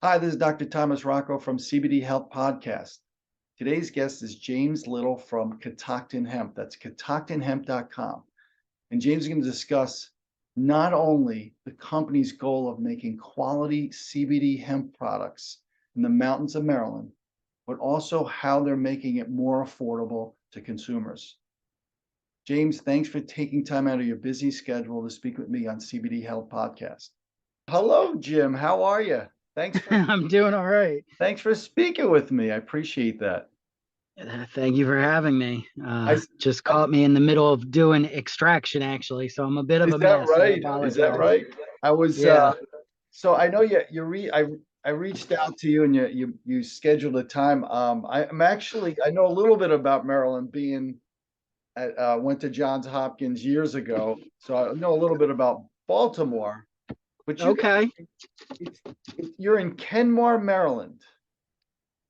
Hi, this is Dr. Thomas Rocco from CBD Health Podcast. Today's guest is James Little from Catoctin Hemp. That's catoctinhemp.com. And James is going to discuss not only the company's goal of making quality CBD hemp products in the mountains of Maryland, but also how they're making it more affordable to consumers. James, thanks for taking time out of your busy schedule to speak with me on CBD Health Podcast. Hello, Jim. How are you? I'm doing all right. Thanks for speaking with me. I appreciate that. Thank you for having me. I, Just caught me in the middle of doing extraction, actually, so I'm a bit of is a that mess. I right? Is that apologize. right? I was Yeah. so I know I reached out to you and you scheduled a time. I'm actually I know a little bit about Maryland being at went to Johns Hopkins years ago, so I know a little bit about Baltimore. But Okay. you're in Kenmore, Maryland.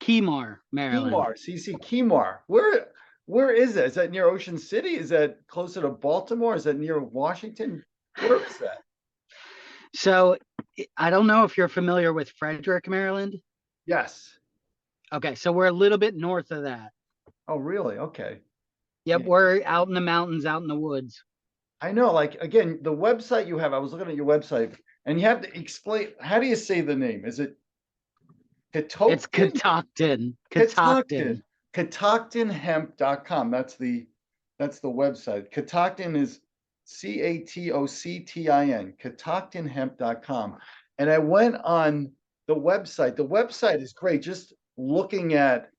Kemar, Maryland. Kemar, CC Kemar. Where is that? Is that near Ocean City? Is that closer to Baltimore? Is that near Washington? Where is that? So I don't know if you're familiar with Frederick, Maryland. Yes. Okay, so we're a little bit north of that. Oh, really? Okay. Yep, Yeah. we're out in the mountains, out in the woods. I know, like again, the website you have, I was looking at your website, and you have to explain how do you say the name? Is it It's Catoctin? Catoctin. Catoctin. Catoctin. Catoctinhemp.com. That's the website. Catoctin is Catoctin, catoctinhemp.com. And I went on the website. The website is great. Just looking at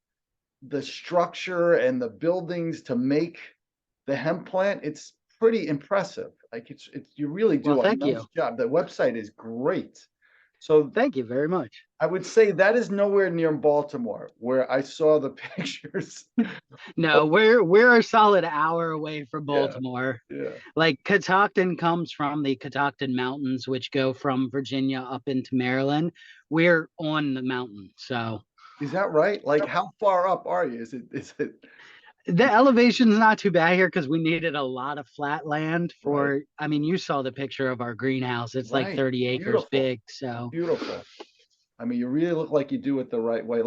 the structure and the buildings to make the hemp plant, it's pretty impressive. Like it's you really Well, do a thank nice you. job. The website is great. So Thank you very much. I would say that is nowhere near Baltimore, where I saw the pictures. No, we're a solid hour away from Yeah, Baltimore. yeah. Like Catoctin comes from the Catoctin Mountains, which go from Virginia up into Maryland. We're on the mountain, so Is that right? Like, how far up are you? Is it the elevation's not too bad here because we needed a lot of flat land right? for. I mean, you saw the picture of our greenhouse. It's like Right. 30 acres Beautiful. big. So Beautiful. I mean, you really look like you do it the right way.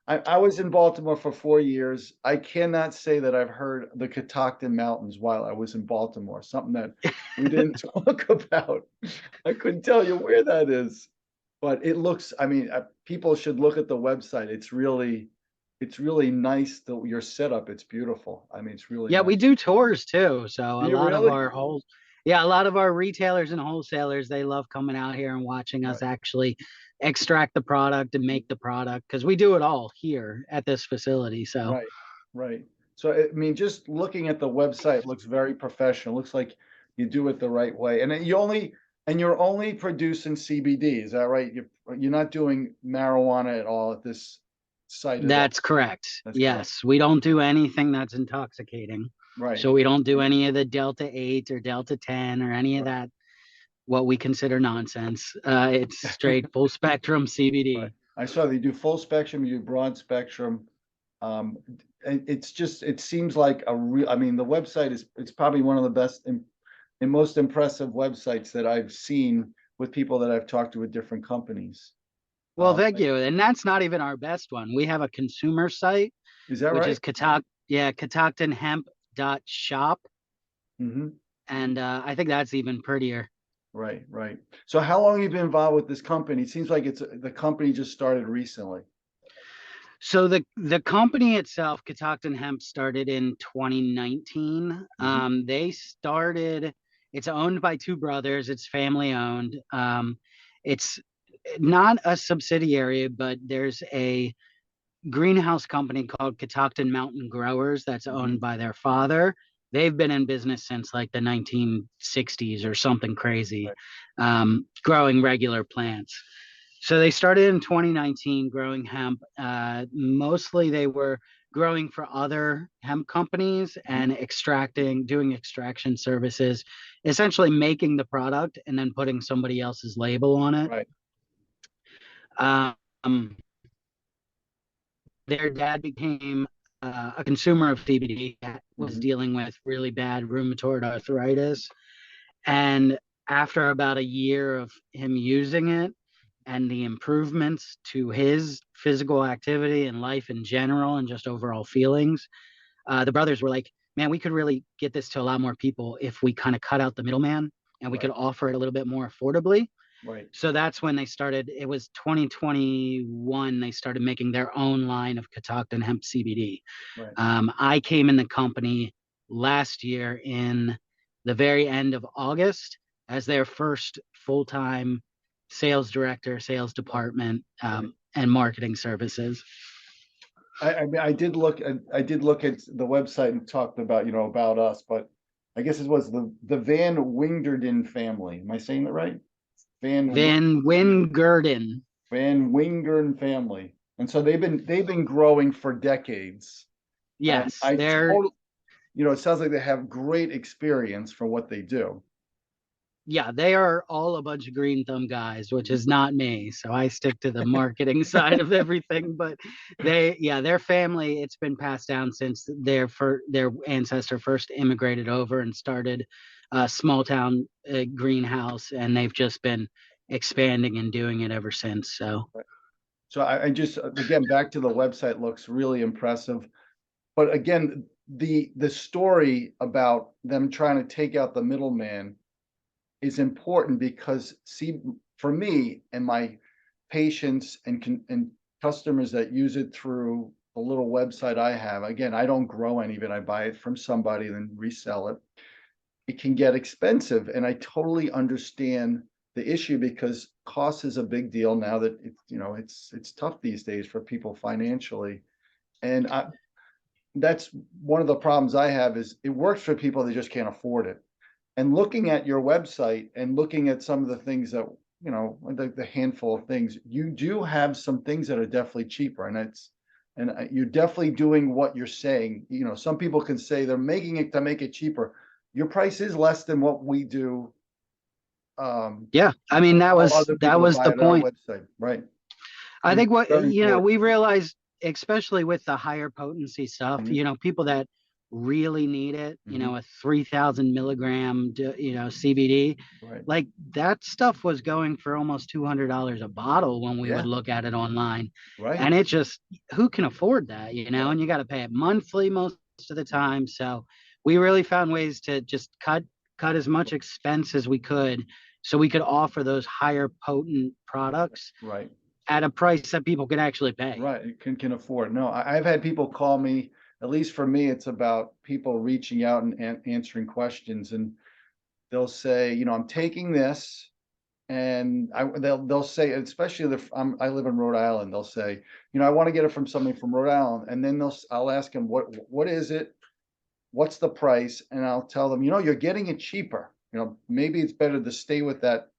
I was in Baltimore for 4 years. I cannot say that I've heard the Catoctin Mountains while I was in Baltimore, something that we didn't talk about. I couldn't tell you where that is, but it looks, I mean, people should look at the website. It's really nice, your setup. It's beautiful. I mean, it's really yeah, we nice. do tours too. So Do a you lot of really? our whole yeah, a lot of our retailers and wholesalers, they love coming out here and watching us Right, actually extract the product and make the product because we do it all here at this facility. So right, right. So, I mean, just looking at the website looks very professional. Looks like you do it the right way. And you're only producing CBD, is that right? You're not doing marijuana at all at this site at all. that's correct. That's correct. Yes, we don't do anything that's intoxicating. Right, So we don't do any of the Delta 8 or Delta 10 or any of right, that, what we consider nonsense. It's straight full spectrum right. CBD. I saw that you do full spectrum, you do broad spectrum. Um, it seems like I mean, the website it's probably one of the best and most impressive websites that I've seen with people that I've talked to with different companies. Well, thank Like, you. And that's not even our best one. We have a consumer site, is that which is right? catoctinhemp.shop. Hmm. And I think that's even prettier. Right, right. So how long have you been involved with this company? It seems like the company just started recently. So the company itself, Catoctin Hemp, started in 2019. Hmm. It's owned by two brothers. It's family owned. It's not a subsidiary, but there's a greenhouse company called Catoctin Mountain Growers that's Hmm. owned by their father. They've been in business since like the 1960s or something crazy, Right. growing regular plants. So they started in 2019 growing hemp. Mostly they were growing for other hemp companies Hmm. and doing extraction services, essentially making the product and then putting somebody else's label on it. Right. Um, their dad became a consumer of CBD that was Hmm. dealing with really bad rheumatoid arthritis. And after about a year of him using it, and the improvements to his physical activity and life in general and just overall feelings, the brothers were like, man, we could really get this to a lot more people if we kind of cut out the middleman and we Right. could offer it a little bit more affordably. Right. So that's when they started. It was 2021. They started making their own line of Catoctin Hemp CBD. Right. I came in the company last year in the very end of August as their first full-time sales director, sales department, Right. and marketing services. I mean, I did look at the website and talked about, about us, but I guess it was the Van Wingerden family. Am I saying that right? Van Wingerden. Van Wingern family. And so they've been growing for decades. And Yes, I they're totally, it sounds like they have great experience for what they do. yeah, they are all a bunch of green thumb guys, which is not me. So I stick to the marketing side of everything. But their family, it's been passed down since their ancestor first immigrated over and started a small town greenhouse, and they've just been expanding and doing it ever since. So So I just, again, back to the website, looks really impressive. But again, the story about them trying to take out the middleman is important because, see, for me and my patients and customers that use it through the little website I have, again, I don't grow any of it. I buy it from somebody, then resell it. It can get expensive, and I totally understand the issue because cost is a big deal now that it's tough these days for people financially. And that's one of the problems I have is it works for people that just can't afford it. And looking at your website and looking at some of the things that, the handful of things, you do have some things that are definitely cheaper. And you're definitely doing what you're saying. Some people can say they're making it to make it cheaper. Your price is less than what we do. yeah, I mean Allow other that people to was buy the at our point. website, right? I think what Very important. we realized, especially with the higher potency stuff, Mhm. people that really need it, Mhm. a 3,000 milligram, CBD, Right. like that stuff was going for almost $200 a bottle when we would Yeah. look at it online, Right. and it just who can afford that, Right. and you got to pay it monthly most of the time. So we really found ways to just cut as much expense as we could, so we could offer those higher potent products Right. at a price that people can actually pay. Right. It can afford. No, I've had people call me, at least for me, it's about people reaching out and answering questions. And they'll say, I'm taking this. And they'll say, especially I live in Rhode Island, they'll say, I want to get it from somebody from Rhode Island. And then I'll ask them, what is it? What's the price? And I'll tell them, you're getting it cheaper. Maybe it's better to stay with that,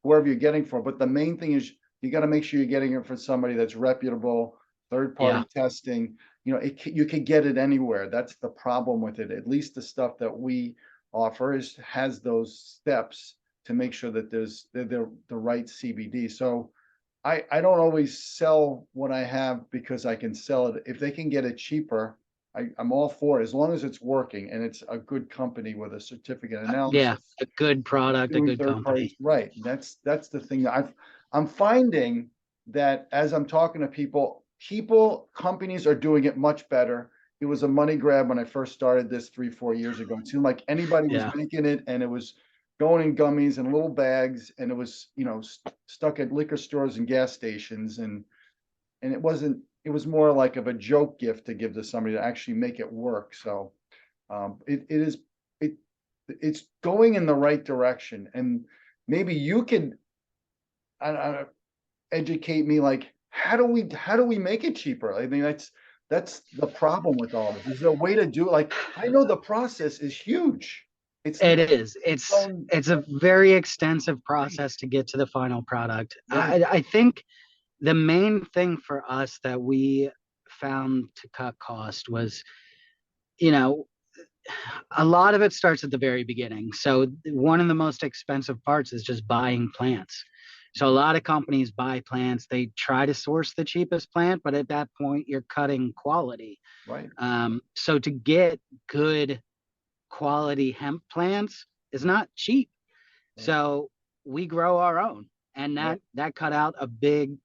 whoever you're getting for. But the main thing is you got to make sure you're getting it from somebody that's reputable, third Yeah. party testing. You can get it anywhere. That's the problem with it. At least the stuff that we offer has those steps to make sure that they're the right CBD. So I don't always sell what I have because I can sell it. If they can get it cheaper, I'm all for it, as long as it's working and it's a good company with a certificate Yeah, analysis, a good product, a doing good third parties, company. right? That's the thing that I'm finding that as I'm talking to companies are doing it much better. It was a money grab when I first started this 3-4 years ago. It seemed like anybody was Yeah. making it, and it was going in gummies and little bags, and it was stuck at liquor stores and gas stations, and it wasn't. It was more like of a joke gift to give to somebody to actually make it work. So it is it it's going in the right direction, and maybe you could I educate me, like how do we make it cheaper? I mean, that's the problem with all this. Is there a way to do it? Like, I know the process is huge. It's It not is. It's um, it's a very extensive right, process to get to the final product. right, I think the main thing for us that we found to cut cost was, you know, a lot of it starts at the very beginning. So one of the most expensive parts is just buying plants. So a lot of companies buy plants, they try to source the cheapest plant, but at that point you're cutting quality. right, So to get good quality hemp plants is not cheap. right, So we grow our own, And Yep. that cut out a big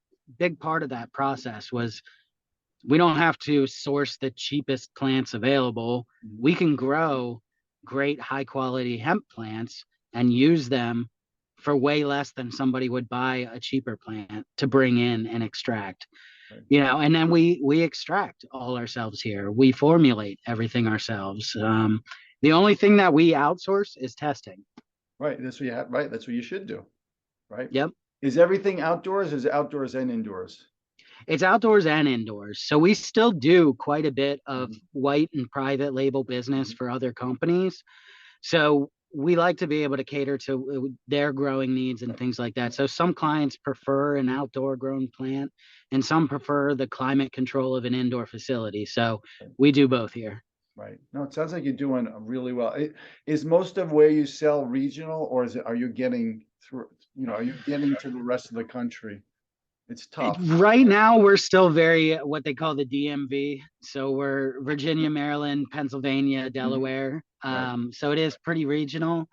part of that process. Was we don't have to source the cheapest plants available. Mhm. We can grow great high quality hemp plants and use them for way less than somebody would buy a cheaper plant to bring in and extract. Right. And then we extract all ourselves here. We formulate everything ourselves. The only thing that we outsource is testing. Right. That's what you have. Right. That's what you should do. Right. Yep. Is everything outdoors? Is it outdoors and indoors? It's outdoors and indoors. So we still do quite a bit of Mhm. white and private label business Mhm. for other companies. So we like to be able to cater to their growing needs and things like that. So some clients prefer an outdoor grown plant and some prefer the climate control of an indoor facility. So we do both here. Right. No, it sounds like you're doing really well. Is most of where you sell regional, or are you getting through, are you getting to the rest of the country? It's tough. Right now, we're still very what they call the DMV. So we're Virginia, Maryland, Pennsylvania, Mhm. Delaware. Right. So it is pretty regional.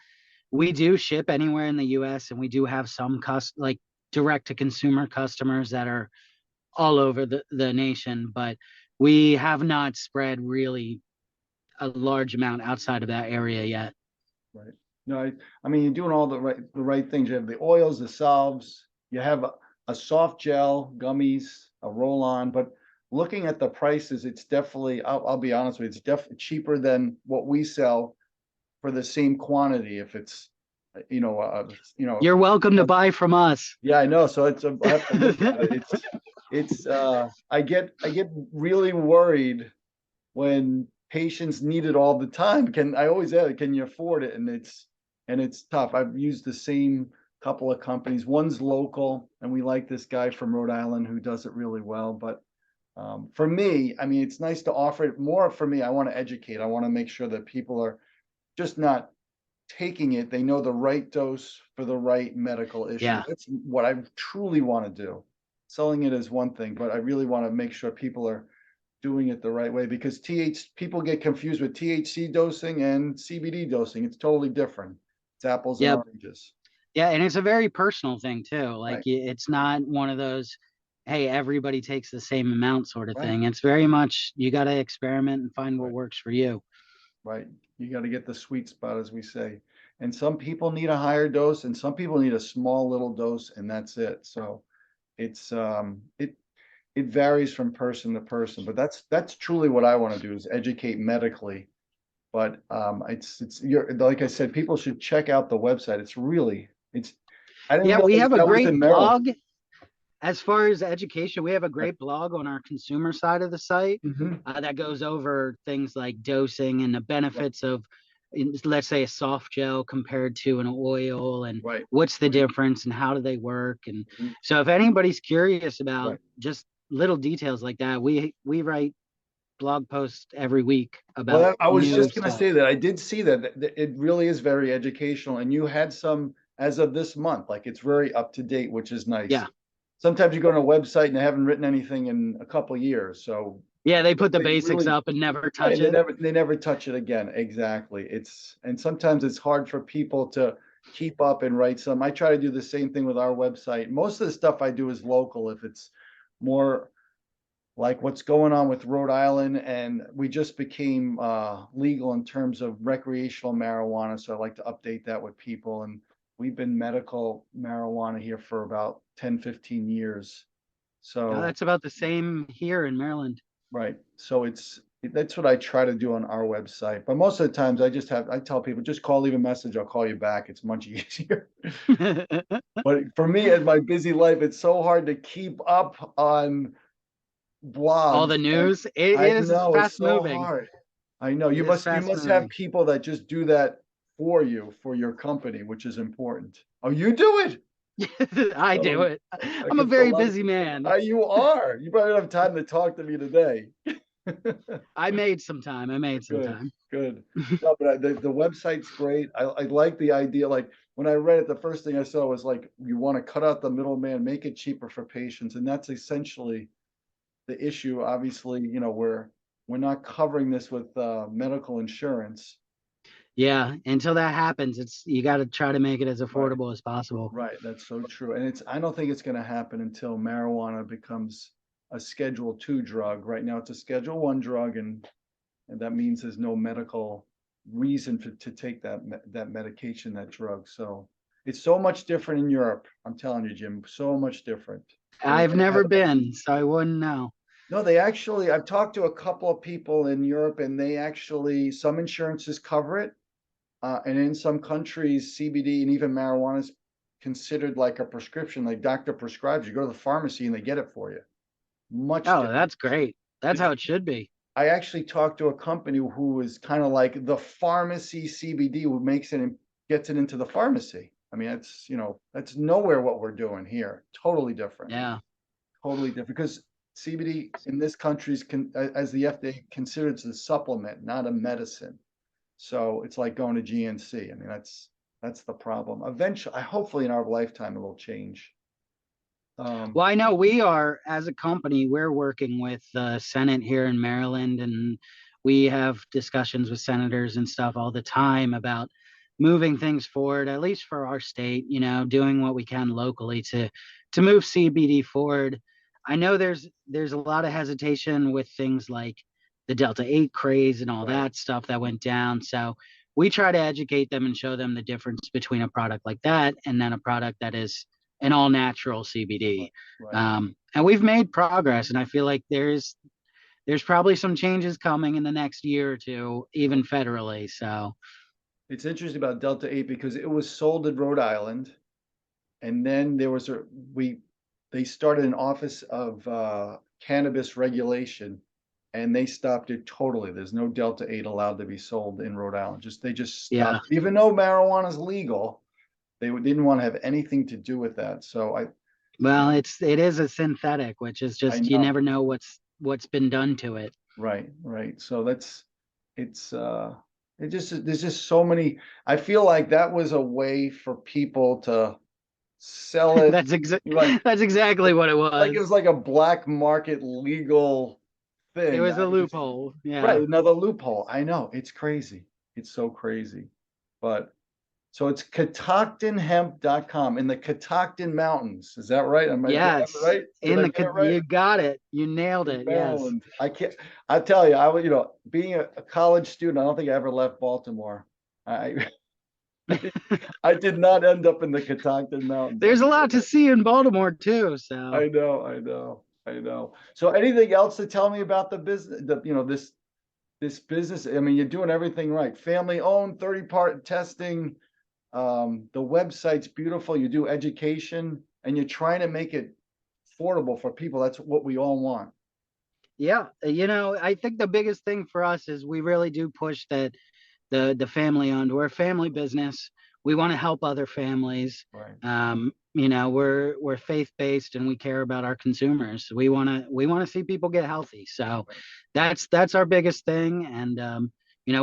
We do ship anywhere in the US, and we do have some like direct to consumer customers that are all over the nation, but we have not spread really a large amount outside of that area yet. Right. No, I mean, you're doing all the right things. You have the oils, the salves, you have a soft gel, gummies, a roll-on, but looking at the prices, it's definitely, I'll be honest with you, it's definitely cheaper than what we sell for the same quantity. If it's, You're welcome to buy from us. yeah, I know. So I have to look at it. I get really worried when patients need it all the time. I always ask, can you afford it? And it's tough. I've used the same couple of companies. One's local, and we like this guy from Rhode Island who does it really well. But for me, I mean, it's nice to offer it more. For me, I want to educate. I want to make sure that people are just not taking it. They know the right dose for the right medical issue. Yeah. That's what I truly want to do. Selling it is one thing, but I really want to make sure people are doing it the right way, because people get confused with THC dosing and CBD dosing. It's totally different. It's apples and Yep. oranges. Yeah. And it's a very personal thing, too. Like Right. it's not one of those, hey, everybody takes the same amount sort of Right. thing. It's very much you got to experiment and find what Right. works for you. Right. You got to get the sweet spot, as we say. And some people need a higher dose, and some people need a small little dose, and that's it. So it's it varies from person to person, but that's truly what I want to do, is educate medically. But you're, like I said, people should check out the website. It's I didn't Yeah. We realize have a that was great in Maryland. blog. As far as education, we have a great blog on our consumer side of the site Mhm. that goes over things like dosing and the benefits of, let's say, a soft gel compared to an oil, and Right. what's the difference and how do they work. And Mhm. so, if anybody's curious about Right. just little details like that, we write blog posts every week about Well, I was new just gonna stuff. say that I did see that it really is very educational, and you had some as of this month, like it's very up to date, which is nice. Yeah, Sometimes you go on a website and they haven't written anything in a couple years, so yeah, they put the they basics really, up and never right, touch it. they never touch it again. Exactly. And sometimes it's hard for people to keep up and write some. I try to do the same thing with our website. Most of the stuff I do is local. If it's more like what's going on with Rhode Island, and we just became legal in terms of recreational marijuana. So I like to update that with people. And we've been medical marijuana here for about 10, 15 years. Yeah, So, that's about the same here in Maryland. right. So that's what I try to do on our website. But most of the times I tell people, just call, leave a message, I'll call you back. It's much easier. But for me, in my busy life, it's so hard to keep up on All blogs. the And news, it I is know it's fast so moving. hard. I know It is you fast must have moving. people that just do that for you, for your company, which is important. Oh, you do it? I do Oh, it. I I'm a guess a very lot of busy man. you are. You probably don't have time to talk to me today. I made some time. I made some Good, time. good. No, but the website's great. I like the idea. Like when I read it, the first thing I saw was like, you want to cut out the middleman, make it cheaper for patients, and that's essentially the issue. Obviously, we're not covering this with medical insurance. Yeah, until that happens, you got to try to make it as Right, affordable as possible. right. That's so true. And I don't think it's going to happen until marijuana becomes a Schedule II drug. Right now, it's a Schedule I drug, and that means there's no medical reason to take that medication, that drug. So it's so much different in Europe. I'm telling you, Jim, so much different. They're I've way ahead never of us. been, so I wouldn't know. No, I've talked to a couple of people in Europe, and they actually, some insurances cover it. And in some countries, CBD and even marijuana is considered like a prescription, like doctor prescribes. You go to the pharmacy and they get it for you. Much Oh, different. that's great. That's It's how it should be. I actually talked to a company who is kind of like the pharmacy CBD, who makes it and gets it into the pharmacy. I mean, that's nowhere what we're doing here. Totally different. Yeah. Totally different. Because CBD in this country is as the FDA considers a supplement, not a medicine. So it's like going to GNC. I mean, that's the problem. Eventually, hopefully in our lifetime, it will change. Well, I know we are, as a company, we're working with the Senate here in Maryland, and we have discussions with senators and stuff all the time about moving things forward, at least for our state, doing what we can locally to move CBD forward. I know there's a lot of hesitation with things like the Delta 8 craze and all Right, that stuff that went down. So we try to educate them and show them the difference between a product like that and then a product that is an all natural right, CBD. right. And we've made progress, and I feel like there's probably some changes coming in the next year or two, even federally. So It's interesting about Delta 8 because it was sold in Rhode Island, and then they started an office of cannabis regulation, and they stopped it totally. There's no Delta 8 allowed to be sold in Rhode Island. They just yeah, stopped, even though marijuana is legal. They didn't want to have anything to do with that. So well, it is a synthetic, which is I just you know. never know what's been done to it. Right, right. So it's it just there's just so many. I feel like that was a way for people to sell it like That's exactly what it it was. was like a black market legal It thing. was a loophole. Right, Yeah. another loophole. I know, it's crazy. It's so crazy. But so it's catoctinhemp.com in the Catoctin Mountains. Is that right? Do I have it Yes. right? Did I get it right? You got it. You nailed In it. Yes. Maryland. I can't. I tell you, I was, being a college student, I don't think I ever left Baltimore. I I did not end up in the Catoctin Mountains. There's a lot to see in Baltimore too. So I know, I know, I know. So anything else to tell me about the business, this business? I mean, you're doing everything right. Family owned, 30-part testing. The website's beautiful. You do education and you're trying to make it affordable for people. That's what we all want. yeah, I think the biggest thing for us is we really do push that the family owned. We're a family business. We want to help other families. Right. We're faith based and we care about our consumers. We want to see people get healthy. So Right. that's our biggest thing. And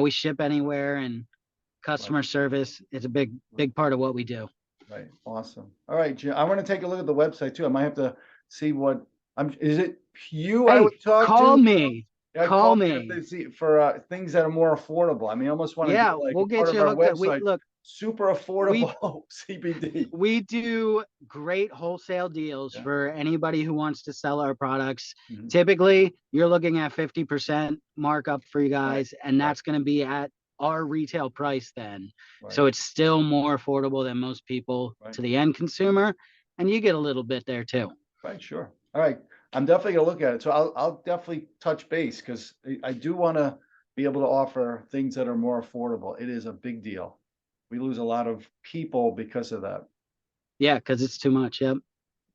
we ship anywhere, and Right. customer service is a big part of what we do. Right. Awesome. All right, Jim. I want to take a look at the website too. I might have to see what is it you I Hey, would talk call to? me. Yeah, Call call me if me. they see for things that are more affordable. I mean, I almost want to do Yeah, like we'll a part get of you our hooked up. We website, look, super we affordable CBD. we do great wholesale deals Yeah. for anybody who wants to sell our products. Mhm. Typically, you're looking at 50% markup for you Right. guys, and Right. that's going to be at our retail price then. Right. So it's still more affordable than most people Right. to the end consumer, and you get a little bit there too. Right. Sure. All right. I'm definitely gonna look at it. So I'll definitely touch base because I do want to be able to offer things that are more affordable. It is a big deal. We lose a lot of people because of that. Yeah, because it's too much. Yep.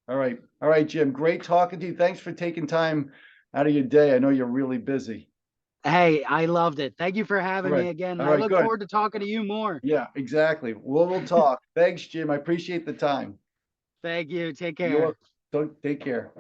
All right. All right, Jim. Great talking to you. Thanks for taking time out of your day. I know you're really busy. Hey, I loved it. Thank you for All having right. me again. And All I right. look Good. forward to talking to you more. Yeah, exactly. We'll talk. Thanks, Jim. I appreciate the time. Thank you. Take You're care. welcome. Take care.